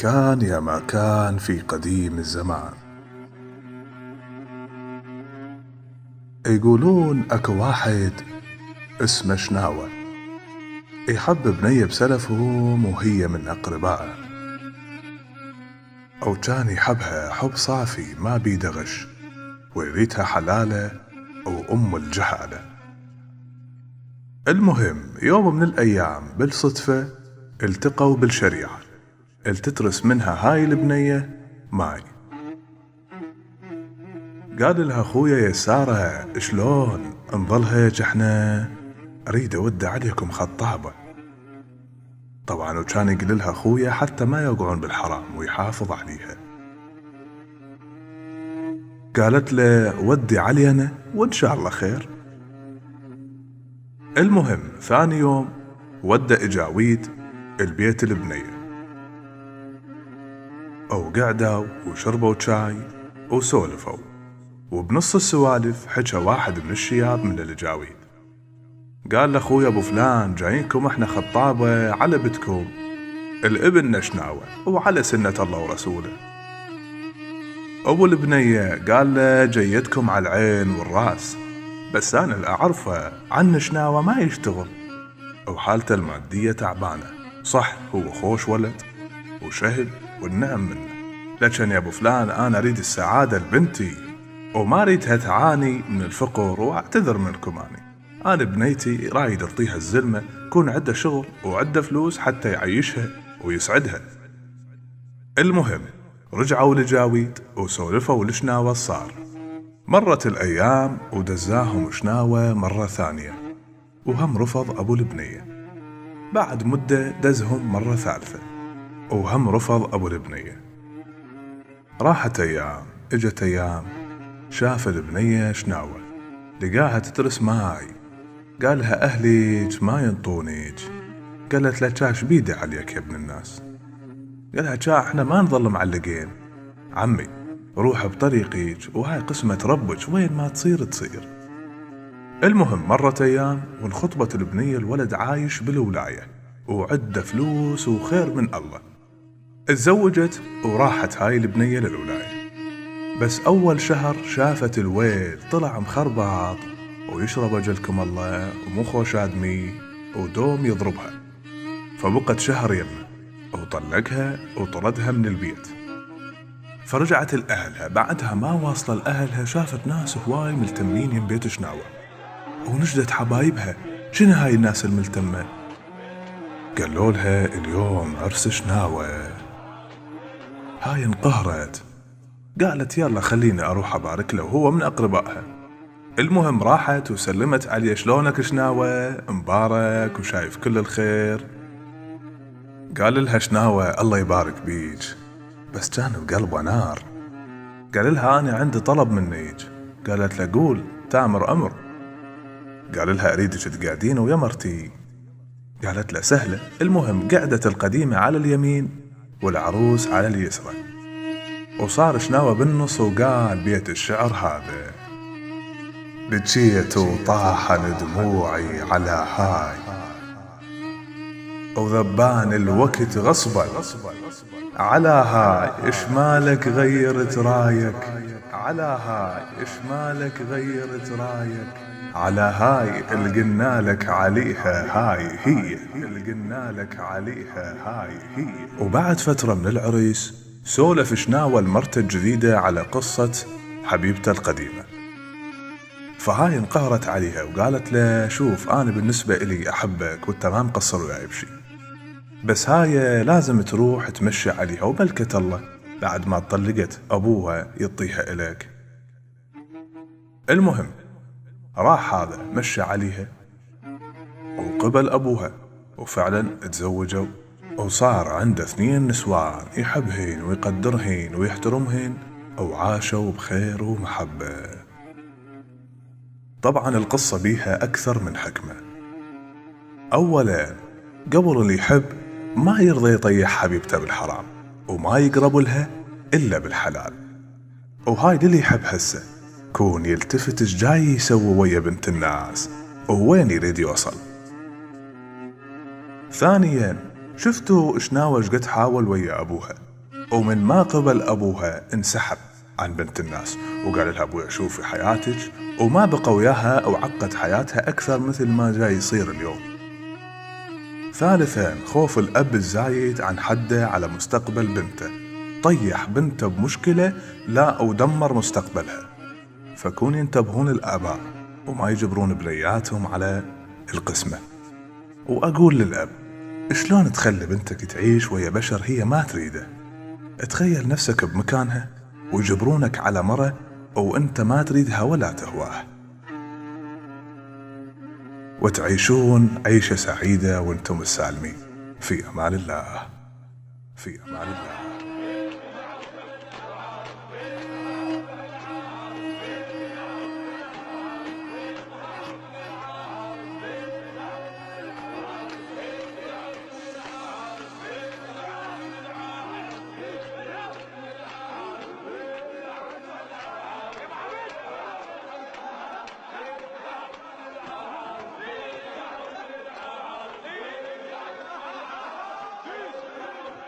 كان يا ما كان في قديم الزمان. يقولون اكو واحد اسمه شناوة يحب بنية بسلفهم وهي من أقربائه، أو كان يحبها حب صافي ما بيده غش، ويريدها حلالة وأم الجهالة. المهم يوم من الأيام بالصدفة التقوا بالشريعة، التترس منها هاي البنية ماي. قال لها أخويا يا سارة شلون نظل هيك، احنا أريد أود عليكم خطابة. طبعا وكان يقول لها أخويا حتى ما يوقعون بالحرام ويحافظ عليها. قالت له ودي علينا وإن شاء الله خير. المهم ثاني يوم ودى إجاويد البيت البنية، وقعدوا وشربوا شاي وسولفوا، وبنص السوالف حكى واحد من الشياب من الإجاويد قال لأخويا أبو فلان جايينكم احنا خطابة على بتكم، الابن نشناوة وعلى سنة الله ورسوله. أبو البنية قال له جيتكم على العين والراس، بس أنا اللي أعرفه عن نشناوة ما يشتغل وحالته المادية تعبانة. صح هو خوش ولد وشهد والنعم منه، لكن يا أبو فلان أنا أريد السعادة لبنتي وما أريدها تعاني من الفقر، وأعتذر منكم أنا بنيتي رايد أعطيها الزلمة يكون عنده شغل وعنده فلوس حتى يعيشها ويسعدها. المهم رجعوا لجاويد وسولفوا لشناوة صار. مرت الأيام ودزاهم شناوة مرة ثانية وهم رفض أبو البنية. بعد مدة دزهم مرة ثالثة وهم رفض أبو البنية. راحت أيام اجت أيام، شاف البنية شناوة لقاها تترس ماي. قالها أهليك ما ينطونيك. قالت له كاش بيدي عليك يا ابن الناس. قالها كا احنا ما نظل معلقين عمي، روح بطريقك وهاي قسمة ربك وين ما تصير تصير. المهم مرت أيام وانخطبت البنية، الولد عايش بالولاية وعده فلوس وخير من الله. اتزوجت وراحت هاي البنية للولاية، بس أول شهر شافت الويل طلع مخربط ويشرب أجلكم الله ومو خوش آدمي ودوم يضربها، فبقت شهر يمه وطلقها وطردها من البيت. فرجعت لأهلها، بعدها ما واصلة لأهلها شافت ناس هواي ملتمين يم بيت شناوة ونجدت حبايبها شنو هاي الناس الملتمة. قالوا لها اليوم عرس شناوة. هاي انقهرت، قالت يلا خليني أروح أبارك له وهو من أقربائها. المهم راحت وسلمت عليه شلونك شناوة مبارك وشايف كل الخير. قال لها شناوة الله يبارك بيك، بس كان بقلبه نار. قال لها أنا عندي طلب منيك. قالت له قول تامر أمر. قال لها أريدك تقعدين ويا مرتي. قالت له سهلة. المهم قعدت القديمة على اليمين والعروس على اليسرى، وصار شناوة بالنص وقال بيت الشعر هذا: بجيت وطاحن دموعي على هاي وذبان الوقت غصبا على هاي، إش مالك غيرت رايك على هاي، إش مالك غيرت رايك على هاي اللي قلنا لك عليها هاي هي، اللي قلنا لك عليها هاي هي. وبعد فترة من العريس سولف شناوة المرته الجديدة على قصة حبيبته القديمة، فهاي انقهرت عليها وقالت له شوف أنا بالنسبة إلي أحبك وانت ما مقصر وياي بشي، بس هاي لازم تروح تمشي عليها وبلكة الله بعد ما طلقت أبوها يعطيها إليك. المهم راح هذا مشي عليها وقبل أبوها وفعلا تزوجوا، وصار عنده 2 نسوان يحبهن ويقدرهن ويحترمهن وعاشوا بخير ومحبة. طبعا القصة بيها أكثر من حكمة. أولا قبل اللي يحب ما يرضى يطيح حبيبته بالحرام وما يقرب لها إلا بالحلال، وهاي للي يحب هسه كون يلتفت ايش جاي يسوي ويا بنت الناس ووين يريد يوصل. ثانيا شفتوا شناوة قد حاول ويا أبوها ومن ما قبل أبوها انسحب عن بنت الناس وقال لها أبويا شوفي حياتك، وما بقى وياها أو عقد حياتها أكثر مثل ما جاي يصير اليوم. ثالثا، خوف الأب الزايد عن حده على مستقبل بنته، طيح بنته بمشكلة لا أو دمر مستقبلها. فكون ينتبهون الآباء وما يجبرون بنياتهم على القسمة. وأقول للأب شلون تخلي بنتك تعيش ويا بشر هي ما تريده؟ تخيل نفسك بمكانها ويجبرونك على مرة وانت ما تريدها ولا تهواه، وتعيشون عيشة سعيدة وانتم السالمين. في أمان الله. في أمان الله.